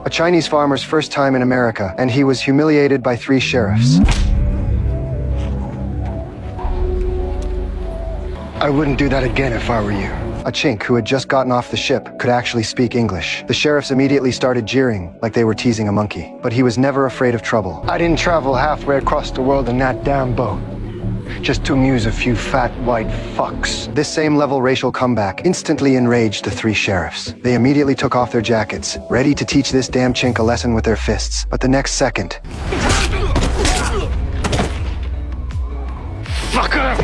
A Chinese farmer's first time in America, and he was humiliated by 3 sheriffs. I wouldn't do that again if I were you. A chink who had just gotten off the ship could actually speak English. The sheriffs immediately started jeering, like they were teasing a monkey. But he was never afraid of trouble. I didn't travel halfway across the world in that damn boat, just to amuse a few fat white fucks. This same level racial comeback instantly enraged the 3 sheriffs. They immediately took off their jackets, ready to teach this damn chink a lesson with their fists. But the next second... Fucker!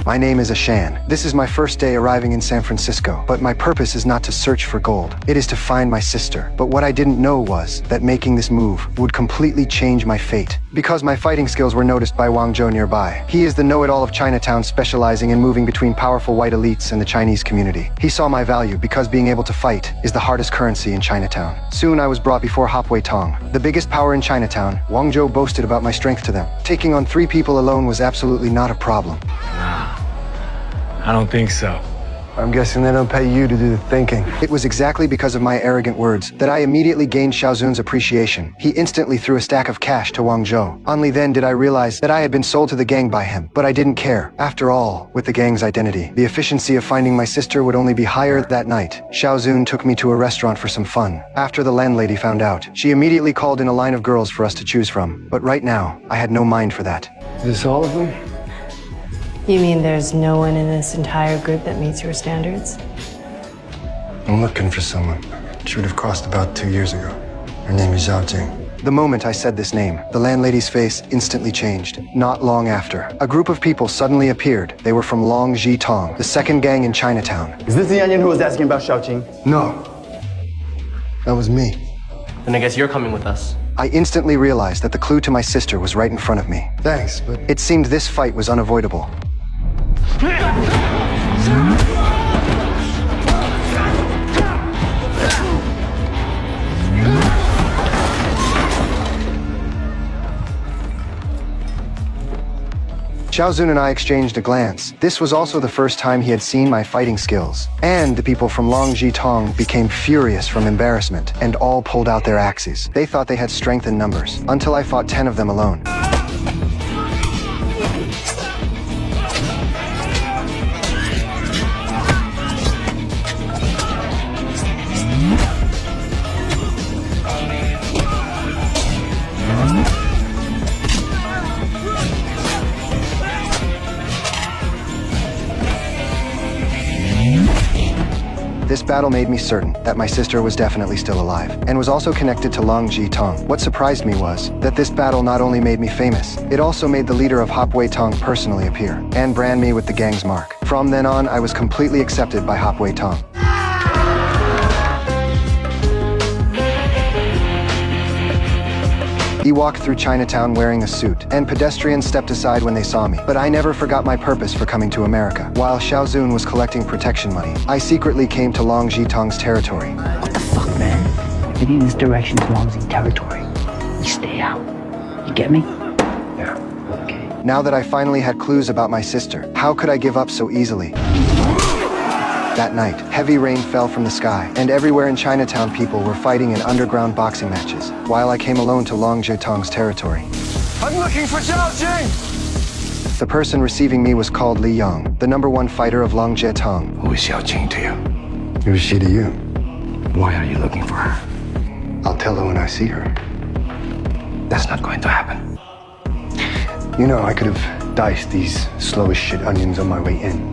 My name is Ashan. This is my first day arriving in San Francisco, but my purpose is not to search for gold. It is to find my sister. But what I didn't know was that making this move would completely change my fate. Because my fighting skills were noticed by Wang Zhou nearby. He is the know-it-all of Chinatown, specializing in moving between powerful white elites and the Chinese community. He saw my value because being able to fight is the hardest currency in Chinatown. Soon I was brought before Hop Wei Tong, the biggest power in Chinatown. Wang Zhou boasted about my strength to them. Taking on 3 people alone was absolutely not a problem. I don't think so. I'm guessing they don't pay you to do the thinking. It was exactly because of my arrogant words that I immediately gained Xiao Zun's appreciation. He instantly threw a stack of cash to Wang Zhou. Only then did I realize that I had been sold to the gang by him, but I didn't care. After all, with the gang's identity, the efficiency of finding my sister would only be higher that night. Xiao Zun took me to a restaurant for some fun. After the landlady found out, she immediately called in a line of girls for us to choose from. But right now, I had no mind for that. Is this all of them? You mean there's no one in this entire group that meets your standards? I'm looking for someone. She would have crossed about 2 years ago. Her name is Zhao Jing. The moment I said this name, the landlady's face instantly changed. Not long after, a group of people suddenly appeared. They were from Long Ji Tong, the second gang in Chinatown. Is this the onion who was asking about Xiaojing? No. That was me. Then I guess you're coming with us. I instantly realized that the clue to my sister was right in front of me. Thanks, but it seemed this fight was unavoidable. Xiao Zun and I exchanged a glance. This was also the first time he had seen my fighting skills. And the people from Long Ji Tong became furious from embarrassment and all pulled out their axes. They thought they had strength in numbers, until I fought 10 of them alone. This battle made me certain that my sister was definitely still alive, and was also connected to Long Ji Tong. What surprised me was that this battle not only made me famous, it also made the leader of Hop Wei Tong personally appear, and brand me with the gang's mark. From then on, I was completely accepted by Hop Wei Tong. He walked through Chinatown wearing a suit, and pedestrians stepped aside when they saw me. But I never forgot my purpose for coming to America. While Xiao Zun was collecting protection money, I secretly came to Long Ji Tong's territory. What the fuck, man? Heading in this direction is Long Ji territory. You stay out. You get me? Yeah. Okay. Now that I finally had clues about my sister, how could I give up so easily? That night, heavy rain fell from the sky, and everywhere in Chinatown people were fighting in underground boxing matches, while I came alone to Long Ji Tong's territory. I'm looking for Zhao Jing! The person receiving me was called Li Yang, the #1 fighter of Long Ji Tong. Who is Xiaojing to you? Who is she to you? Why are you looking for her? I'll tell her when I see her. That's not going to happen. You know, I could have diced these slow as shit onions on my way in.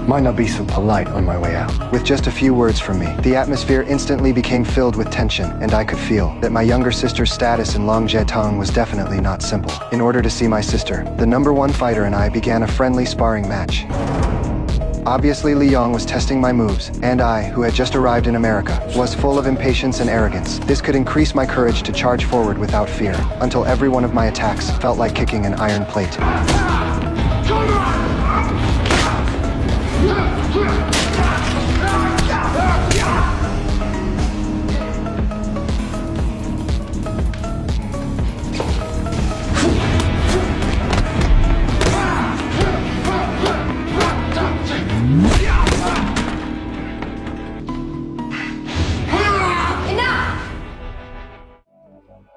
Might not be so polite on my way out. With just a few words from me, the atmosphere instantly became filled with tension, and I could feel that my younger sister's status in Long Ji Tong was definitely not simple. In order to see my sister, the #1 fighter and I began a friendly sparring match. Obviously, Li Yang was testing my moves, and I, who had just arrived in America, was full of impatience and arrogance. This could increase my courage to charge forward without fear, until every one of my attacks felt like kicking an iron plate.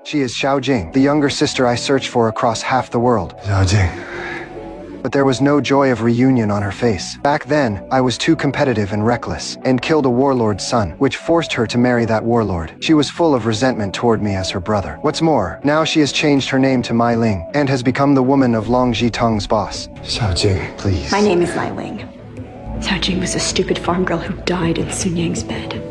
She is Xiao Jing, the younger sister I searched for across half the world. Xiao Jing. But there was no joy of reunion on her face. Back then, I was too competitive and reckless, and killed a warlord's son, which forced her to marry that warlord. She was full of resentment toward me as her brother. What's more, now she has changed her name to Mai Ling, and has become the woman of Long Jitong's boss. Xiao Jing, please. My name is Mai Ling. Xiao Jing was a stupid farm girl who died in Sun Yang's bed.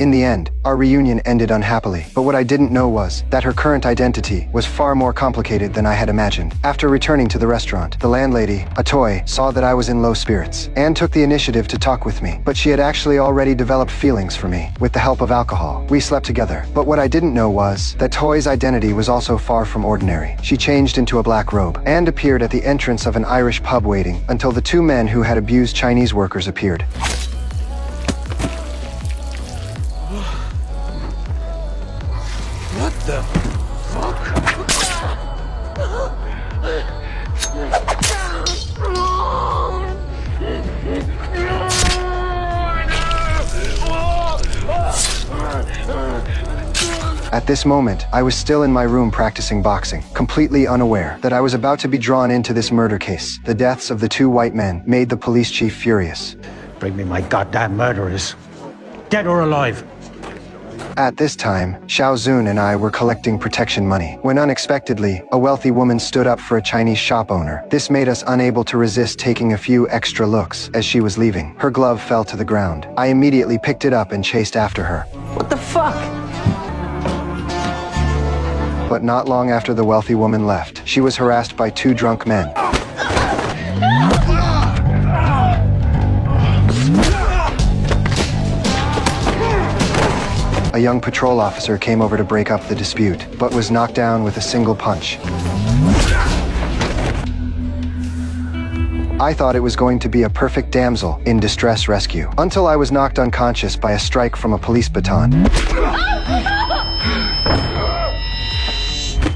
In the end, our reunion ended unhappily, but what I didn't know was that her current identity was far more complicated than I had imagined. After returning to the restaurant, the landlady, Atoy, saw that I was in low spirits and took the initiative to talk with me, but she had actually already developed feelings for me with the help of alcohol. We slept together, but what I didn't know was that Toy's identity was also far from ordinary. She changed into a black robe and appeared at the entrance of an Irish pub waiting until the two men who had abused Chinese workers appeared. What the fuck? At this moment, I was still in my room practicing boxing, completely unaware that I was about to be drawn into this murder case. The deaths of the two white men made the police chief furious. Bring me my goddamn murderers. Dead or alive. At this time, Xiao Zun and I were collecting protection money, when unexpectedly, a wealthy woman stood up for a Chinese shop owner. This made us unable to resist taking a few extra looks as she was leaving. Her glove fell to the ground. I immediately picked it up and chased after her. What the fuck? But not long after the wealthy woman left, she was harassed by two drunk men. A young patrol officer came over to break up the dispute, but was knocked down with a single punch. I thought it was going to be a perfect damsel in distress rescue, until I was knocked unconscious by a strike from a police baton.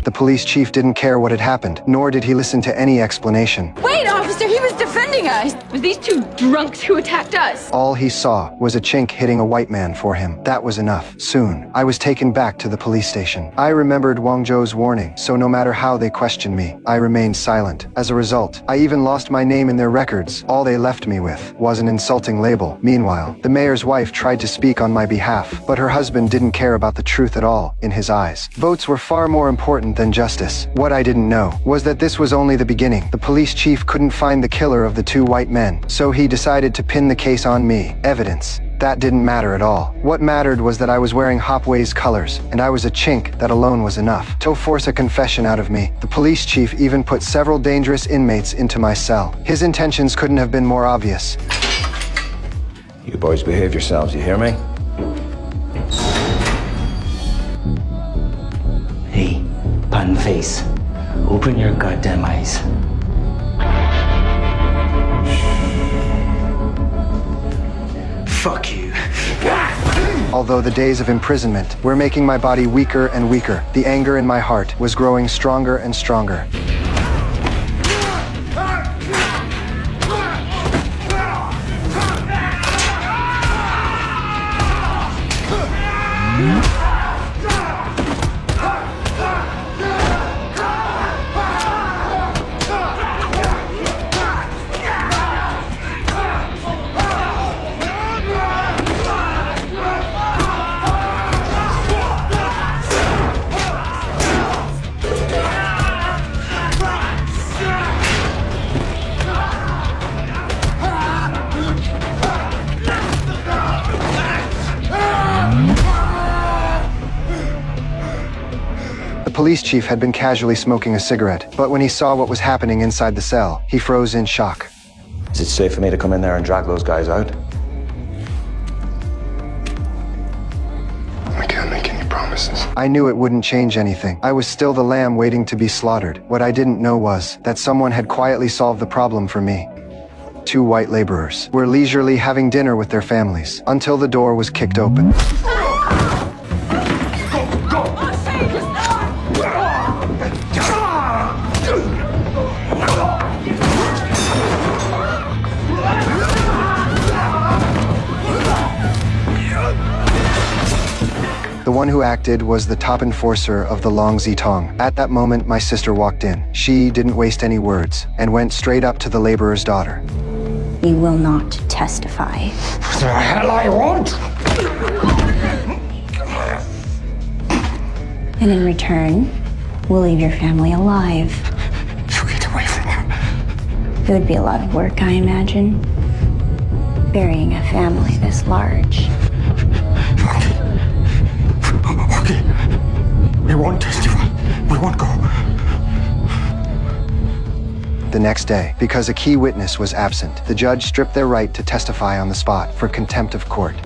The police chief didn't care what had happened, nor did he listen to any explanation. Wait, officer, he was defending us. It was these two drunks who attacked us. All he saw was a chink hitting a white man for him. That was enough. Soon, I was taken back to the police station. I remembered Wang Zhou's warning, so no matter how they questioned me, I remained silent. As a result, I even lost my name in their records. All they left me with was an insulting label. Meanwhile, the mayor's wife tried to speak on my behalf, but her husband didn't care about the truth at all in his eyes. Votes were far more important than justice. What I didn't know was that this was only the beginning. The police chief couldn't find the killer of the two white men, so he decided to pin the case on me. Evidence. That didn't matter at all. What mattered was that I was wearing Hopway's colors, and I was a chink that alone was enough to force a confession out of me. The police chief even put several dangerous inmates into my cell. His intentions couldn't have been more obvious. You boys behave yourselves, you hear me? Hey, pun face. Open your goddamn eyes. Fuck you. Although the days of imprisonment were making my body weaker and weaker, the anger in my heart was growing stronger and stronger. The police chief had been casually smoking a cigarette, but when he saw what was happening inside the cell, he froze in shock. Is it safe for me to come in there and drag those guys out? I can't make any promises. I knew it wouldn't change anything. I was still the lamb waiting to be slaughtered. What I didn't know was that someone had quietly solved the problem for me. Two white laborers were leisurely having dinner with their families until the door was kicked open. The one who acted was the top enforcer of the Long Zitong. At that moment, my sister walked in. She didn't waste any words and went straight up to the laborer's daughter. You will not testify. The hell I want? And in return, we'll leave your family alive. You get away from her. It would be a lot of work, I imagine. Burying a family this large. Okay. We won't testify. We won't go. The next day, because a key witness was absent, the judge stripped their right to testify on the spot for contempt of court.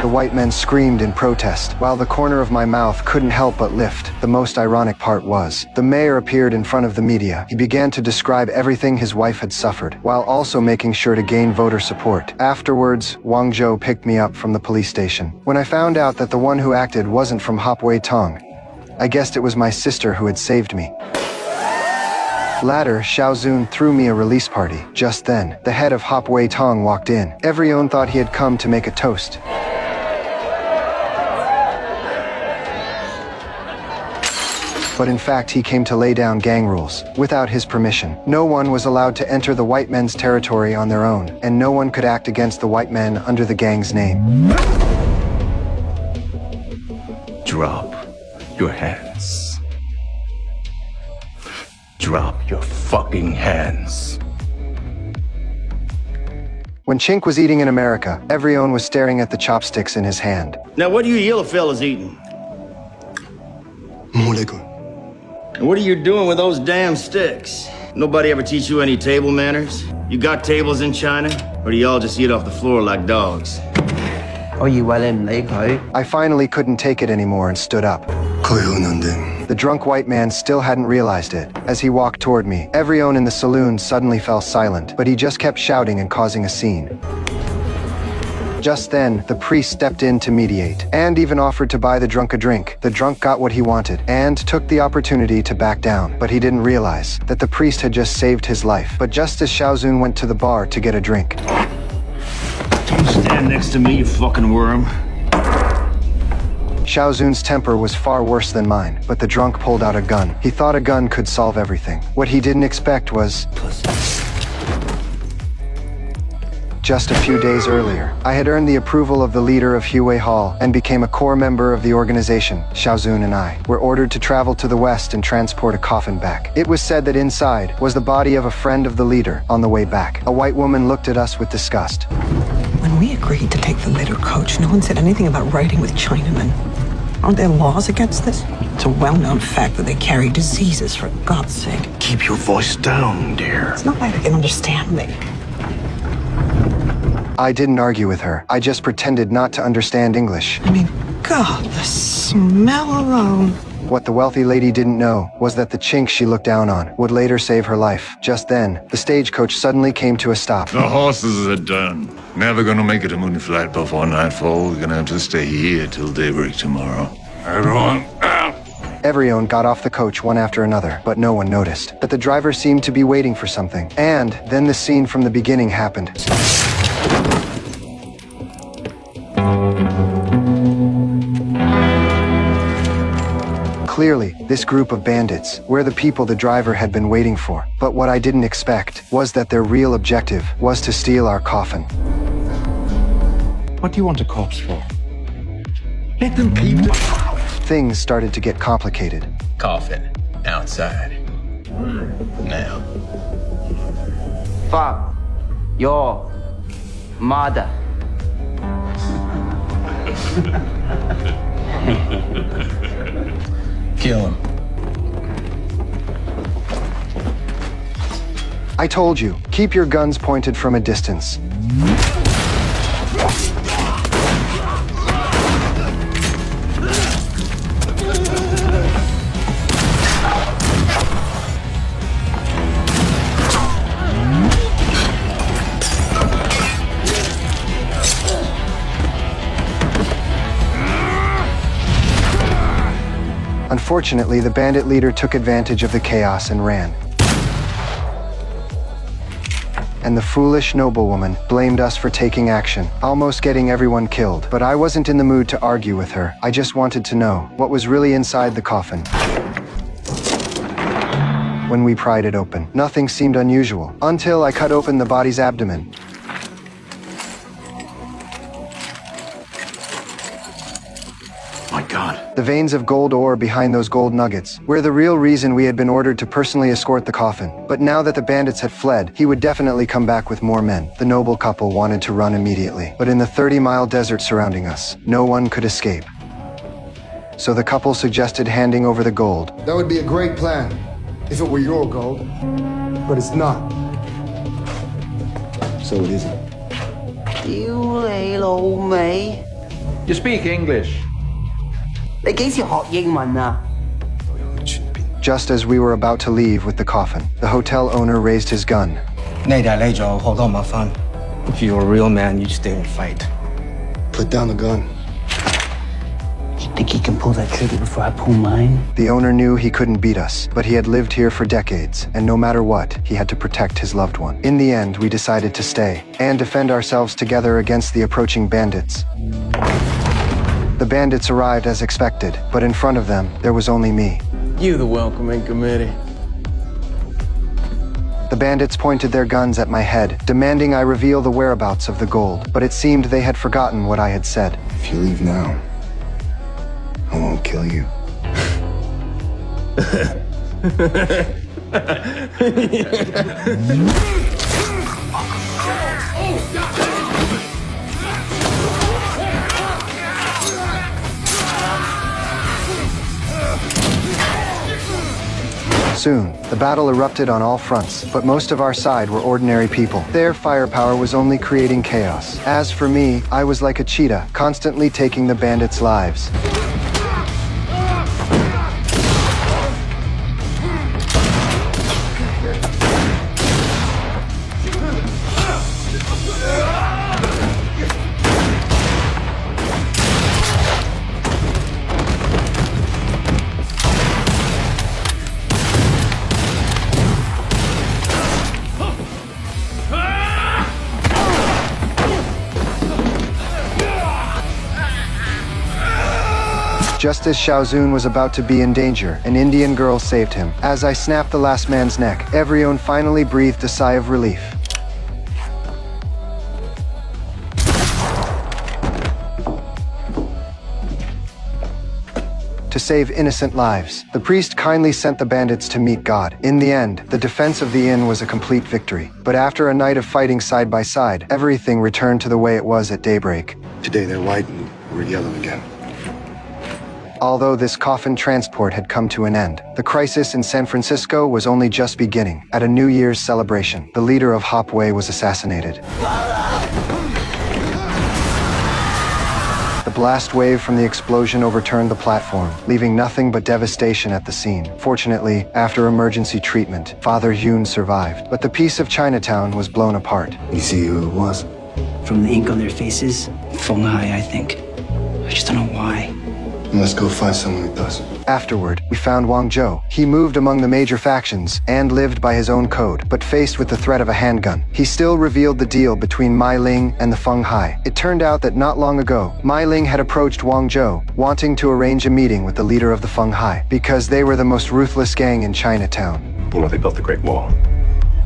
The white men screamed in protest, while the corner of my mouth couldn't help but lift. The most ironic part was, the mayor appeared in front of the media. He began to describe everything his wife had suffered, while also making sure to gain voter support. Afterwards, Wang Zhou picked me up from the police station. When I found out that the one who acted wasn't from Hop Wei Tong, I guessed it was my sister who had saved me. Later, Xiao Zun threw me a release party. Just then, the head of Hop Wei Tong walked in. Everyone thought he had come to make a toast. But in fact, he came to lay down gang rules. Without his permission, no one was allowed to enter the white men's territory on their own, and no one could act against the white men under the gang's name. Drop your hands. Drop your fucking hands. When Chink was eating in America, everyone was staring at the chopsticks in his hand. Now, what are you yellow fellas eating? Moleko. And what are you doing with those damn sticks? Nobody ever teach you any table manners? You got tables in China? Or do y'all just eat off the floor like dogs? I finally couldn't take it anymore and stood up. The drunk white man still hadn't realized it. As he walked toward me, everyone in the saloon suddenly fell silent, but he just kept shouting and causing a scene. Just then, the priest stepped in to mediate, and even offered to buy the drunk a drink. The drunk got what he wanted, and took the opportunity to back down, but he didn't realize that the priest had just saved his life. But just as Xiao Zun went to the bar to get a drink. Don't stand next to me, you fucking worm. Xiao Zun's temper was far worse than mine, but the drunk pulled out a gun. He thought a gun could solve everything. What he didn't expect was... Just a few days earlier, I had earned the approval of the leader of Huey Hall and became a core member of the organization. Xiao Zun and I were ordered to travel to the west and transport a coffin back. It was said that inside was the body of a friend of the leader. On the way back, a white woman looked at us with disgust. When we agreed to take the later coach, no one said anything about riding with Chinamen. Aren't there laws against this? It's a well-known fact that they carry diseases, for God's sake. Keep your voice down, dear. It's not like they can understand me. I didn't argue with her. I just pretended not to understand English. I mean, God, the smell alone. What the wealthy lady didn't know was that the chink she looked down on would later save her life. Just then, the stagecoach suddenly came to a stop. The horses are done. Never gonna make it to Moonflat before nightfall. We're gonna have to stay here till daybreak tomorrow. Everyone, out! Everyone got off the coach one after another, but no one noticed. But the driver seemed to be waiting for something. And then the scene from the beginning happened. Clearly, this group of bandits were the people the driver had been waiting for. But what I didn't expect was that their real objective was to steal our coffin. What do you want a corpse for? Let them keep it. Things started to get complicated. Coffin outside. Now. Fuck your mother. Kill him. I told you, keep your guns pointed from a distance. Unfortunately, the bandit leader took advantage of the chaos and ran. and the foolish noblewoman blamed us for taking action, almost getting everyone killed. But I wasn't in the mood to argue with her. I just wanted to know what was really inside the coffin. When we pried it open, nothing seemed unusual, until I cut open the body's abdomen. My God. The veins of gold ore behind those gold nuggets were the real reason we had been ordered to personally escort the coffin. But now that the bandits had fled, he would definitely come back with more men. The noble couple wanted to run immediately, but in the 30-mile desert surrounding us, no one could escape. So the couple suggested handing over the gold. That would be a great plan, if it were your gold. But it's not. So it isn't. You speak English. Just as we were about to leave with the coffin, the hotel owner raised his gun. If you were a real man, you'd stay and fight. Put down the gun. You think he can pull that trigger before I pull mine? The owner knew he couldn't beat us, but he had lived here for decades, and no matter what, he had to protect his loved one. In the end, we decided to stay and defend ourselves together against the approaching bandits. The bandits arrived as expected, but in front of them, there was only me. You, the welcoming committee. The bandits pointed their guns at my head, demanding I reveal the whereabouts of the gold, but it seemed they had forgotten what I had said. If you leave now, I won't kill you. Soon, the battle erupted on all fronts, but most of our side were ordinary people. Their firepower was only creating chaos. As for me, I was like a cheetah, constantly taking the bandits' lives. Just as Xiaozun was about to be in danger, an Indian girl saved him. As I snapped the last man's neck, everyone finally breathed a sigh of relief. To save innocent lives, the priest kindly sent the bandits to meet God. In the end, the defense of the inn was a complete victory. But after a night of fighting side by side, everything returned to the way it was at daybreak. Today they're white and we're yellow again. Although this coffin transport had come to an end, the crisis in San Francisco was only just beginning. At a New Year's celebration, the leader of Hopway was assassinated. The blast wave from the explosion overturned the platform, leaving nothing but devastation at the scene. Fortunately, after emergency treatment, Father Yun survived, but the peace of Chinatown was blown apart. You see who it was? From the ink on their faces, Feng Hai, I think. I just don't know why. Let's go find someone who does. Afterward, we found Wang Zhou. He moved among the major factions and lived by his own code, but faced with the threat of a handgun, he still revealed the deal between Mai Ling and the Feng Hai. It turned out that not long ago, Mai Ling had approached Wang Zhou, wanting to arrange a meeting with the leader of the Feng Hai, because they were the most ruthless gang in Chinatown. You know, they built the Great Wall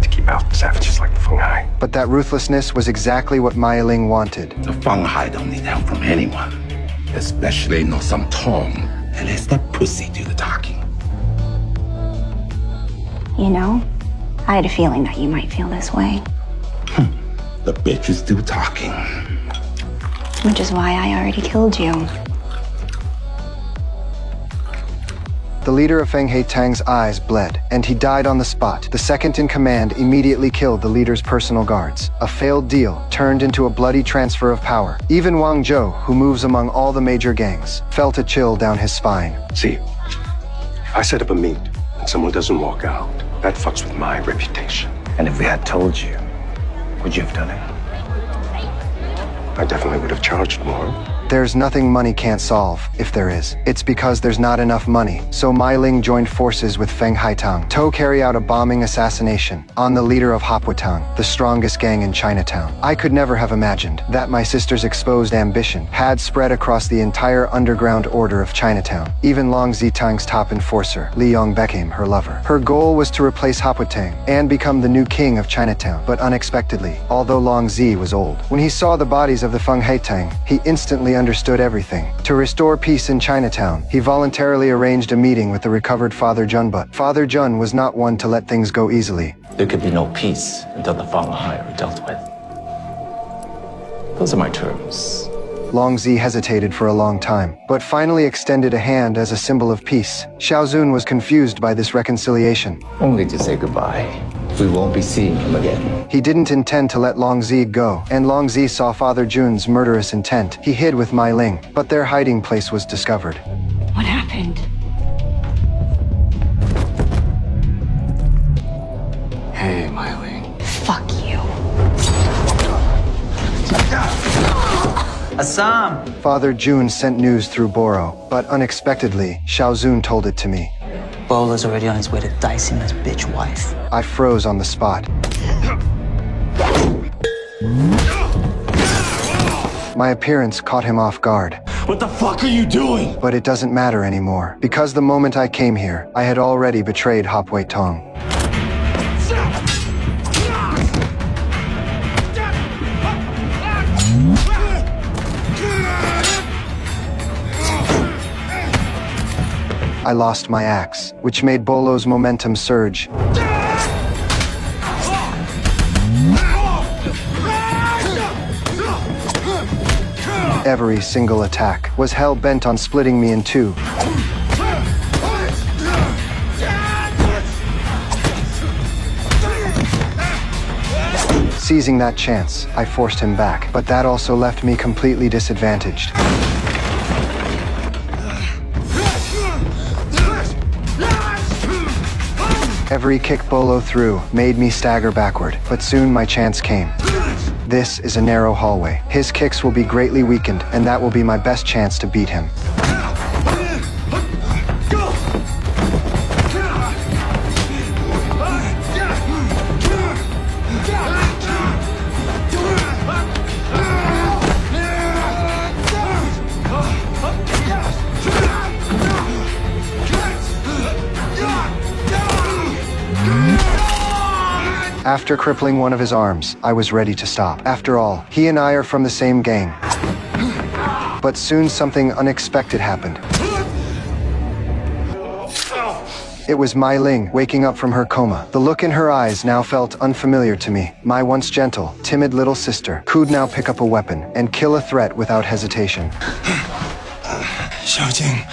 to keep out savages like the Feng Hai. But that ruthlessness was exactly what Mai Ling wanted. The Feng Hai don't need help from anyone, especially not some Tom. And let that pussy do the talking. You know, I had a feeling that you might feel this way. The bitch is still talking. Which is why I already killed you. The leader of Feng He Tang's eyes bled, and he died on the spot. The second in command immediately killed the leader's personal guards. A failed deal turned into a bloody transfer of power. Even Wang Zhou, who moves among all the major gangs, felt a chill down his spine. See, if I set up a meet and someone doesn't walk out, that fucks with my reputation. And if we had told you, would you have done it? I definitely would have charged more. There's nothing money can't solve, if there is. It's because there's not enough money. So Mai Ling joined forces with Feng Haitang to carry out a bombing assassination on the leader of Hopwatang, the strongest gang in Chinatown. I could never have imagined that my sister's exposed ambition had spread across the entire underground order of Chinatown. Even Long Zitang's top enforcer, Li Yong, became her lover. Her goal was to replace Hopwatang and become the new king of Chinatown. But unexpectedly, although Long Zi was old, when he saw the bodies of the Feng Haitang, he instantly understood everything. To restore peace in Chinatown, he voluntarily arranged a meeting with the recovered Father Jun, but Father Jun was not one to let things go easily. There could be no peace until the Feng Hai are dealt with. Those are my terms. Long Zi hesitated for a long time, but finally extended a hand as a symbol of peace. Xiao Zun was confused by this reconciliation. Only to say goodbye. We won't be seeing him again. He didn't intend to let Long Zi go, and Long Zi saw Father Jun's murderous intent. He hid with Mai Ling, but their hiding place was discovered. What happened? Hey, Mai Ling. Fuck you. Assam! Father Jun sent news through Boro, but unexpectedly, Xiao Zun told it to me. Bolo's already on his way to dicing his bitch wife. I froze on the spot. My appearance caught him off guard. What the fuck are you doing? But it doesn't matter anymore, because the moment I came here, I had already betrayed Hopwatang. I lost my axe, which made Bolo's momentum surge. Every single attack was hell-bent on splitting me in two. Seizing that chance, I forced him back, but that also left me completely disadvantaged. Every kick Bolo threw made me stagger backward, but soon my chance came. This is a narrow hallway. His kicks will be greatly weakened, and that will be my best chance to beat him. After crippling one of his arms, I was ready to stop. After all, he and I are from the same gang. But soon something unexpected happened. It was Mai Ling waking up from her coma. The look in her eyes now felt unfamiliar to me. My once gentle, timid little sister could now pick up a weapon and kill a threat without hesitation. Xiaojing.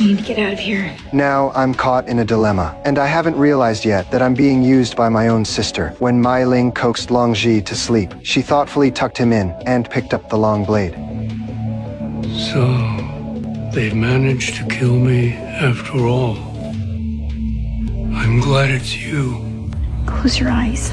We need to get out of here. Now I'm caught in a dilemma, and I haven't realized yet that I'm being used by my own sister. When Mai Ling coaxed Long Ji to sleep, she thoughtfully tucked him in and picked up the long blade. So, they've managed to kill me after all. I'm glad it's you. Close your eyes.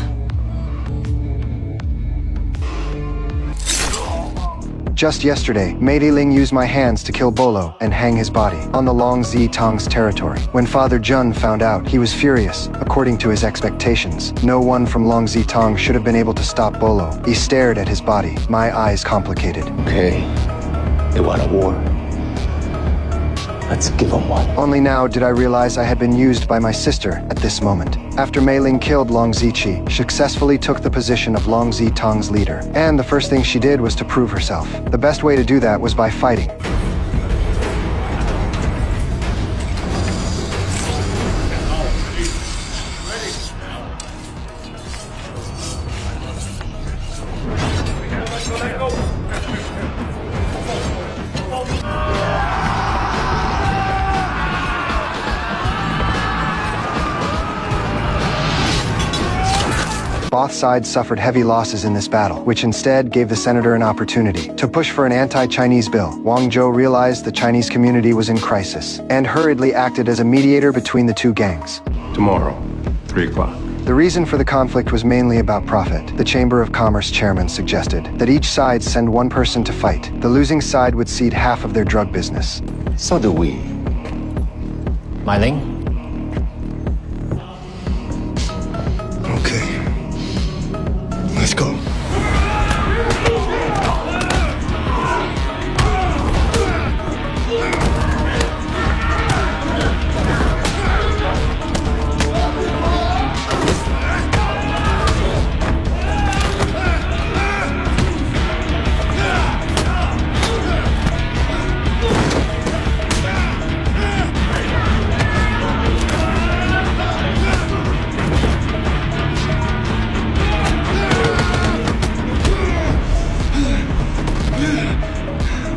Just yesterday, Mei Ling used my hands to kill Bolo and hang his body on the Long Zitang's territory. When Father Jun found out, he was furious. According to his expectations, no one from Long Zitang should have been able to stop Bolo. He stared at his body, my eyes complicated. Okay, they want a war. Let's give them one. Only now did I realize I had been used by my sister at this moment. After Mei Ling killed Long Ziqi, she successfully took the position of Long Zitang's leader. And the first thing she did was to prove herself. The best way to do that was by fighting. Both sides suffered heavy losses in this battle, which instead gave the senator an opportunity to push for an anti-Chinese bill. Wang Zhou realized the Chinese community was in crisis and hurriedly acted as a mediator between the two gangs. Tomorrow, 3 o'clock. The reason for the conflict was mainly about profit. The Chamber of Commerce chairman suggested that each side send one person to fight. The losing side would cede half of their drug business. So do we. Mai Ling? Okay. Let's go.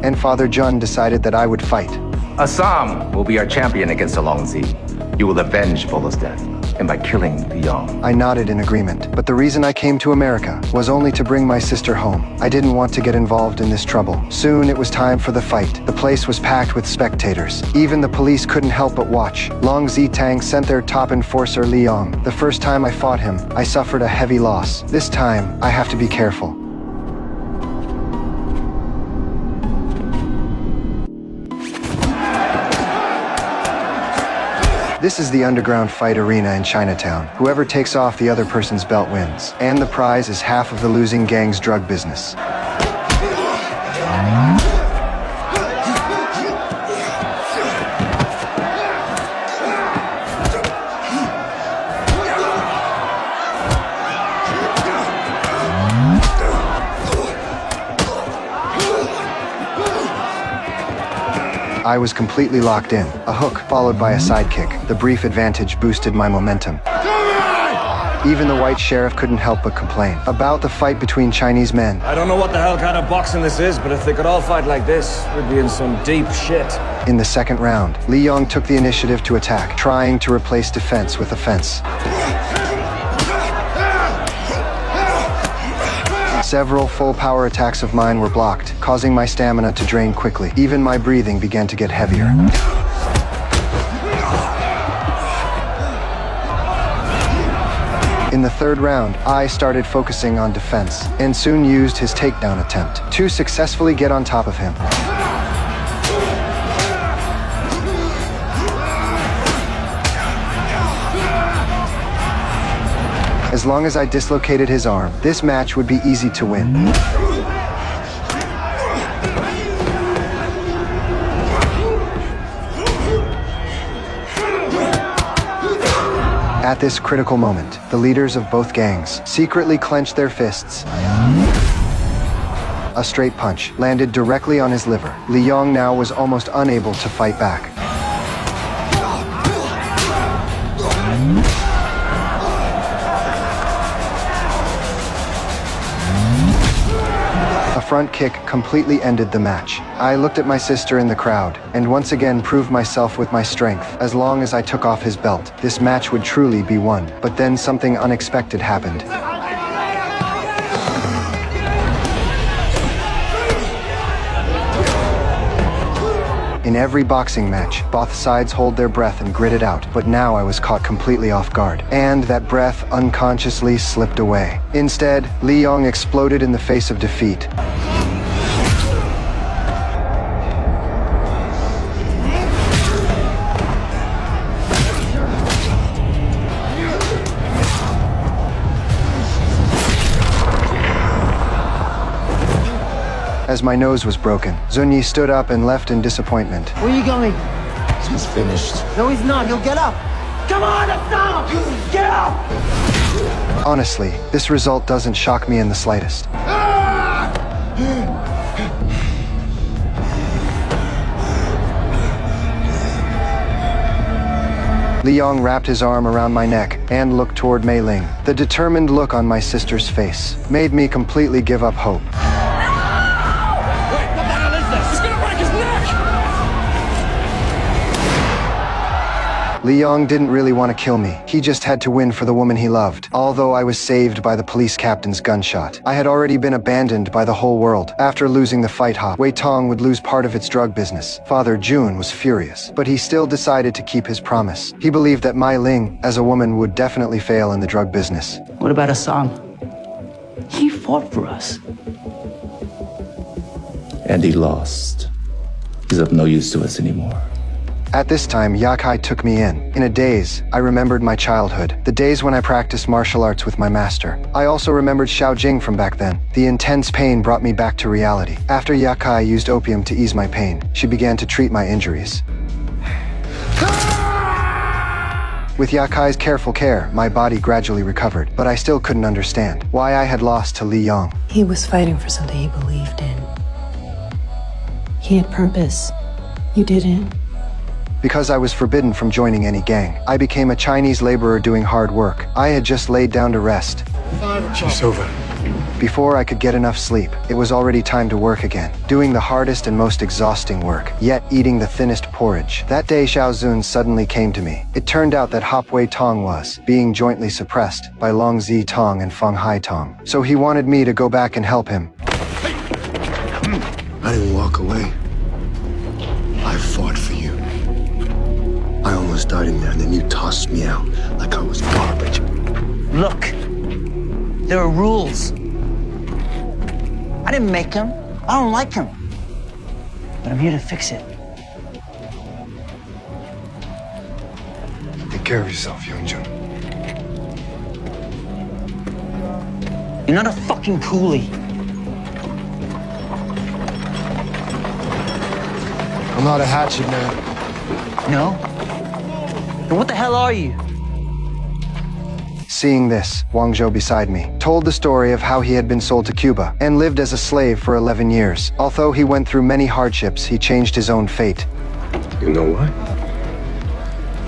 And Father John decided that I would fight. Assam will be our champion against Alongzi. You will avenge Volo's death, and by killing Li Yong. I nodded in agreement, but the reason I came to America was only to bring my sister home. I didn't want to get involved in this trouble. Soon it was time for the fight. The place was packed with spectators. Even the police couldn't help but watch. Long Zitang sent their top enforcer Li Yong. The first time I fought him, I suffered a heavy loss. This time, I have to be careful. This is the underground fight arena in Chinatown. Whoever takes off the other person's belt wins. And the prize is half of the losing gang's drug business. I was completely locked in. A hook followed by a sidekick. The brief advantage boosted my momentum. Even the white sheriff couldn't help but complain about the fight between Chinese men. I don't know what the hell kind of boxing this is, but if they could all fight like this, we'd be in some deep shit. In the second round, Li Yong took the initiative to attack, trying to replace defense with offense. Several full power attacks of mine were blocked, causing my stamina to drain quickly. Even my breathing began to get heavier. In the third round, I started focusing on defense, and soon used his takedown attempt to successfully get on top of him. As long as I dislocated his arm, this match would be easy to win. At this critical moment, the leaders of both gangs secretly clenched their fists. A straight punch landed directly on his liver. Li Yong now was almost unable to fight back. A front kick completely ended the match. I looked at my sister in the crowd, and once again proved myself with my strength. As long as I took off his belt, this match would truly be won. But then something unexpected happened. In every boxing match, both sides hold their breath and grit it out, but now I was caught completely off guard, and that breath unconsciously slipped away. Instead, Li Yong exploded in the face of defeat. As my nose was broken, Zunyi stood up and left in disappointment. Where are you going? He's finished. No, he's not. He'll get up. Come on, stop! Get up! Honestly, this result doesn't shock me in the slightest. Li Yong wrapped his arm around my neck and looked toward Mei Ling. The determined look on my sister's face made me completely give up hope. Li Yong didn't really want to kill me. He just had to win for the woman he loved. Although I was saved by the police captain's gunshot, I had already been abandoned by the whole world. After losing the fight, Wei Tong would lose part of its drug business. Father Jun was furious, but he still decided to keep his promise. He believed that Mai Ling, as a woman, would definitely fail in the drug business. What about Assam? He fought for us. And he lost. He's of no use to us anymore. At this time, Yakai took me in. In a daze, I remembered my childhood, the days when I practiced martial arts with my master. I also remembered Xiao Jing from back then. The intense pain brought me back to reality. After Yakai used opium to ease my pain, she began to treat my injuries. With Yakai's careful care, my body gradually recovered, but I still couldn't understand why I had lost to Li Yong. He was fighting for something he believed in. He had purpose. You didn't. Because I was forbidden from joining any gang, I became a Chinese laborer doing hard work. I had just laid down to rest. It's over. Before I could get enough sleep, it was already time to work again, doing the hardest and most exhausting work, yet eating the thinnest porridge. That day, Xiao Zun suddenly came to me. It turned out that Hop Wei Tong was being jointly suppressed by Long Zi Tong and Feng Hai Tong. So he wanted me to go back and help him. I didn't walk away. I fought for you. I almost died in there, and then you tossed me out like I was garbage. Look, there are rules. I didn't make them. I don't like them. But I'm here to fix it. Take care of yourself, Youngjun. You're not a fucking coolie. I'm not a hatchet man. No? Then what the hell are you? Seeing this, Wang Zhou beside me told the story of how he had been sold to Cuba and lived as a slave for 11 years. Although he went through many hardships, he changed his own fate. You know why?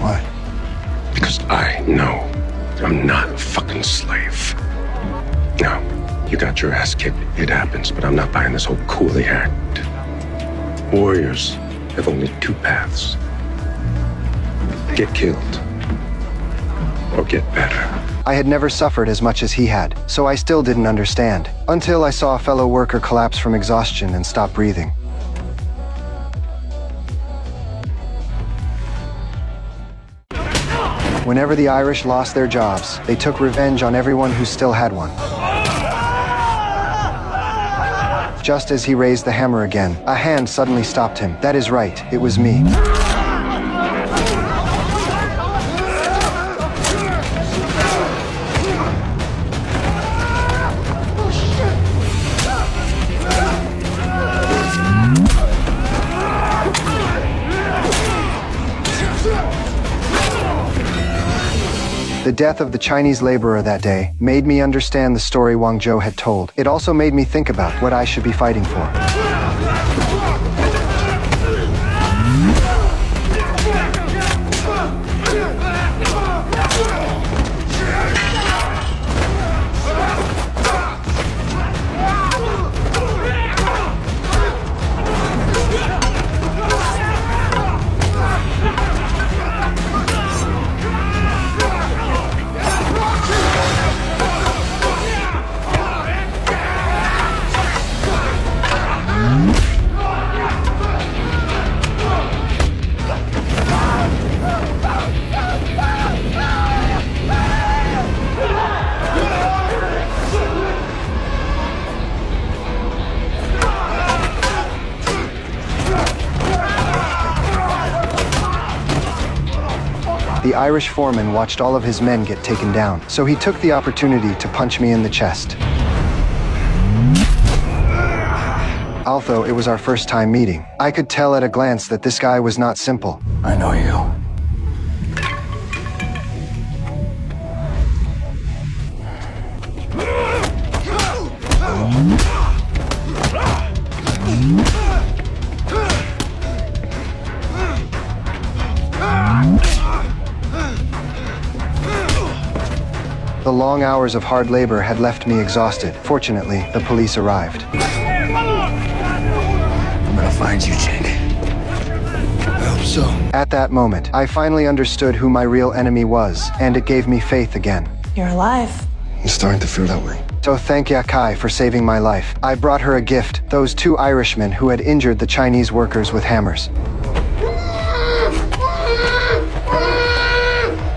Why? Because I know I'm not a fucking slave. Now, you got your ass kicked. It happens, but I'm not buying this whole coolie act. Warriors have only two paths. Get killed or get better. I had never suffered as much as he had, so I still didn't understand, until I saw a fellow worker collapse from exhaustion and stop breathing. Whenever the Irish lost their jobs, they took revenge on everyone who still had one. Just as he raised the hammer again, a hand suddenly stopped him. That is right, it was me. The death of the Chinese laborer that day made me understand the story Wang Zhou had told. It also made me think about what I should be fighting for. The Irish foreman watched all of his men get taken down, so he took the opportunity to punch me in the chest. Although it was our first time meeting, I could tell at a glance that this guy was not simple. I know you. The long hours of hard labor had left me exhausted. Fortunately, the police arrived. I'm gonna find you, Jake. Helps. So? At that moment, I finally understood who my real enemy was, and it gave me faith again. You're alive. I'm starting to feel that way. So thank Yakai for saving my life. I brought her a gift, those 2 Irishmen who had injured the Chinese workers with hammers.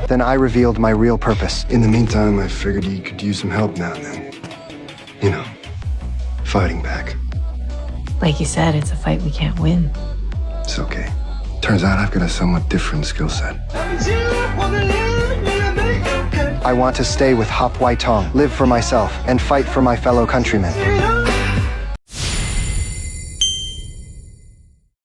Then I revealed my real purpose. In the meantime, I figured you could use some help now and then. You know, fighting back. Like you said, it's a fight we can't win. It's okay. Turns out I've got a somewhat different skill set. I want to stay with Hop Wai Tong, live for myself, and fight for my fellow countrymen.